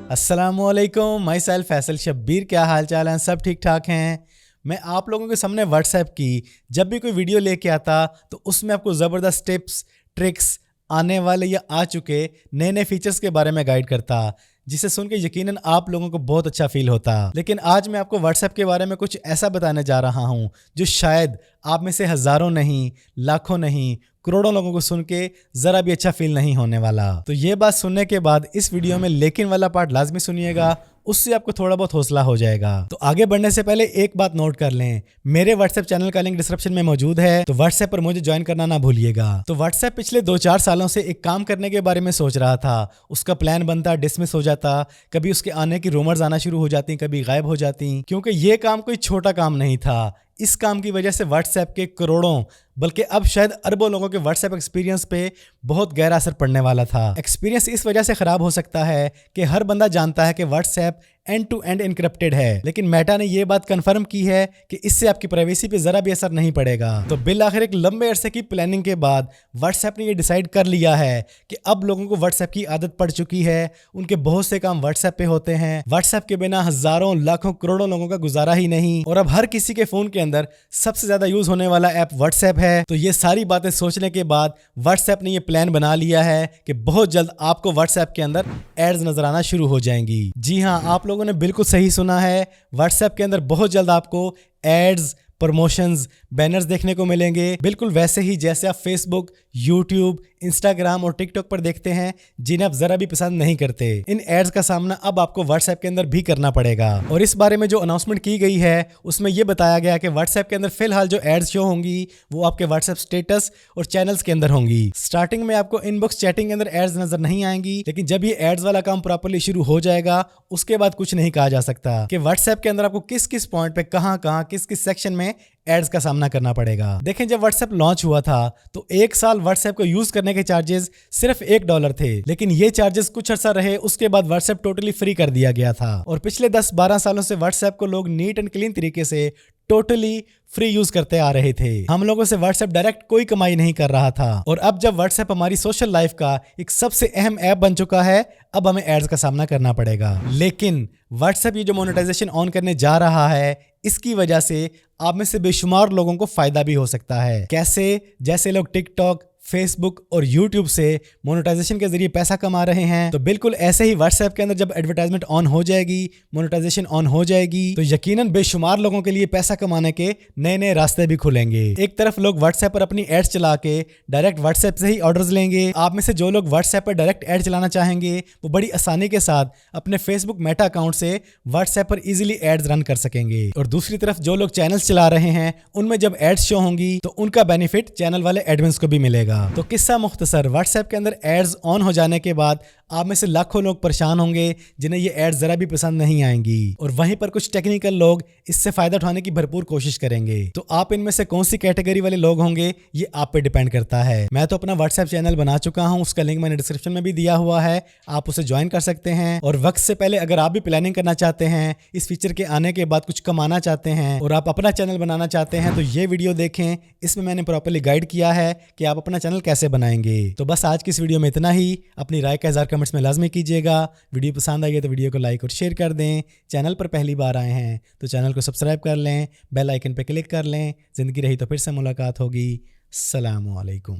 अस्सलामुअलैकुम, my self Faisal Shabbir. क्या हाल चाल हैं? सब ठीक ठाक हैं। मैं आप लोगों के सामने व्हाट्सएप की जब भी कोई वीडियो लेके आता तो उसमें आपको ज़बरदस्त टिप्स ट्रिक्स आने वाले या आ चुके नए नए फीचर्स के बारे में गाइड करता, जिसे सुन के यकीनन आप लोगों को बहुत अच्छा फील होता। लेकिन आज मैं आपको व्हाट्सएप के बारे में कुछ ऐसा बताने जा रहा हूँ जो शायद आप में से हज़ारों नहीं, लाखों नहीं, करोड़ों लोगों को सुन के ज़रा भी अच्छा फील नहीं होने वाला। तो ये बात सुनने के बाद इस वीडियो में लेकिन वाला पार्ट लाजमी सुनिएगा, उससे आपको थोड़ा बहुत हौसला हो जाएगा। तो आगे बढ़ने से पहले एक बात नोट कर लें, मेरे व्हाट्सएप चैनल का लिंक डिस्क्रिप्शन में मौजूद है, तो व्हाट्सएप पर मुझे ज्वाइन करना ना भूलिएगा। तो व्हाट्सएप पिछले 2-4 सालों से एक काम करने के बारे में सोच रहा था। उसका प्लान बनता, डिसमिस हो जाता, कभी उसके आने की रूमर्स आना शुरू हो जाती, कभी गायब हो जाती, क्योंकि ये काम कोई छोटा काम नहीं था। इस काम की वजह से व्हाट्सएप के करोड़ों बल्कि अब शायद अरबों लोगों के व्हाट्सएप एक्सपीरियंस पे बहुत गहरा असर पड़ने वाला था। एक्सपीरियंस इस वजह से ख़राब हो सकता है कि हर बंदा जानता है कि WhatsApp end to end encrypted है, लेकिन मेटा ने यह बात कंफर्म की है कि इससे आपकी प्राइवेसी पे ज़रा भी असर नहीं पड़ेगा। तो बिल आखिर एक लंबे अरसे की प्लानिंग के बाद व्हाट्सएप ने यह डिसाइड कर लिया है कि अब लोगों को व्हाट्सएप की आदत पड़ चुकी है, उनके बहुत से काम व्हाट्सएप पे होते हैं, व्हाट्सएप के बिना हज़ारों लाखों करोड़ों लोगों का गुजारा ही नहीं, और अब हर किसी के फ़ोन के अंदर सबसे ज़्यादा यूज़ होने वाला ऐप व्हाट्सएप है। तो ये सारी बातें सोचने के बाद व्हाट्सएप ने ये प्लान बना लिया है कि बहुत जल्द आपको व्हाट्सएप के अंदर एड्स नजर आना शुरू हो जाएंगी। जी हाँ, आप लोगों ने बिल्कुल सही सुना है, व्हाट्सएप के अंदर बहुत जल्द आपको एड्स, प्रमोशंस, बैनर्स देखने को मिलेंगे, बिल्कुल वैसे ही जैसे आप फेसबुक, यूट्यूब, इंस्टाग्राम और टिकटॉक पर देखते हैं, जिन्हें आप जरा भी पसंद नहीं करते। इन एड्स का सामना अब आपको व्हाट्सएप के अंदर भी करना पड़ेगा। और इस बारे में जो अनाउंसमेंट की गई है उसमें यह बताया गया कि व्हाट्सएप के अंदर फिलहाल जो एड्स शो होंगी वो आपके व्हाट्सएप स्टेटस और चैनल्स के अंदर होंगी। स्टार्टिंग में आपको इनबॉक्स चैटिंग के अंदर एड्स नजर नहीं आएंगी, लेकिन जब ये एड्स वाला काम प्रॉपर्ली शुरू हो जाएगा उसके बाद कुछ नहीं कहा जा सकता कि व्हाट्सएप के अंदर आपको किस किस पॉइंट पे कहां किस किस सेक्शन में एड्स का सामना करना पड़ेगा। देखें, जब व्हाट्सएप लॉन्च हुआ था तो एक साल व्हाट्सएप को यूज करने के चार्जेस सिर्फ $1 थे, लेकिन ये चार्जेस कुछ अर्सा रहे, उसके बाद व्हाट्सएप टोटली फ्री कर दिया गया था। और पिछले 10-12 सालों से व्हाट्सएप को लोग नीट एंड क्लीन तरीके से टोटली फ्री यूज करते आ रहे थे। हम लोगों से व्हाट्सएप डायरेक्ट कोई कमाई नहीं कर रहा था, और अब जब व्हाट्सएप हमारी सोशल लाइफ का एक सबसे अहम ऐप बन चुका है, अब हमें एड्स का सामना करना पड़ेगा। लेकिन व्हाट्सएप ये जो मोनेटाइजेशन ऑन करने जा रहा है, इसकी वजह से आप में से बेशुमार लोगों को फायदा भी हो सकता है। कैसे? जैसे लोग टिकटॉक, फेसबुक और यूट्यूब से मोनेटाइजेशन के जरिए पैसा कमा रहे हैं, तो बिल्कुल ऐसे ही व्हाट्सएप के अंदर जब एडवर्टाइजमेंट ऑन हो जाएगी, मोनेटाइजेशन ऑन हो जाएगी, तो यकीनन बेशुमार लोगों के लिए पैसा कमाने के नए नए रास्ते भी खुलेंगे। एक तरफ लोग व्हाट्सएप पर अपनी एड्स चला के डायरेक्ट व्हाट्सएप से ही ऑर्डर्स लेंगे। आप में से जो लोग व्हाट्सएप पर डायरेक्ट एड चलाना चाहेंगे वो बड़ी आसानी के साथ अपने फेसबुक मेटा अकाउंट से व्हाट्सएप पर इजीली एड्स रन कर सकेंगे। और दूसरी तरफ जो लोग चैनल्स चला रहे हैं, उनमें जब एड्स शो होंगी तो उनका बेनिफिट चैनल वाले एडमिन्स को भी मिलेगा। तो किस्सा मुख्तसर, व्हाट्सएप के अंदर एड्स ऑन हो जाने के बाद आप में से लाखों लोग परेशान होंगे जिन्हें ये एड्स जरा भी पसंद नहीं आएंगी, और वहीं पर कुछ टेक्निकल लोग इससे फायदा उठाने की भरपूर कोशिश करेंगे। तो आप इनमें से कौन सी कैटेगरी वाले लोग होंगे ये आप पे डिपेंड करता है। मैं तो अपना व्हाट्सएप चैनल बना चुका हूं, उसका लिंक मैंने डिस्क्रिप्शन में भी दिया हुआ है, आप उसे ज्वाइन कर सकते हैं। और वक्त से पहले अगर आप भी प्लानिंग करना चाहते हैं, इस फीचर के आने के बाद कुछ कमाना चाहते हैं और आप अपना चैनल बनाना चाहते हैं, तो ये वीडियो देखें, इसमें मैंने प्रॉपर्ली गाइड किया है कि आप अपना चैनल कैसे बनाएंगे। तो बस आज की इस वीडियो में इतना ही। अपनी राय का इज़हार कमेंट्स में लाजमी कीजिएगा। वीडियो पसंद आई है तो वीडियो को लाइक और शेयर कर दें। चैनल पर पहली बार आए हैं तो चैनल को सब्सक्राइब कर लें, बेल आइकन पर क्लिक कर लें। ज़िंदगी रही तो फिर से मुलाकात होगी। अस्सलामु अलैकुम।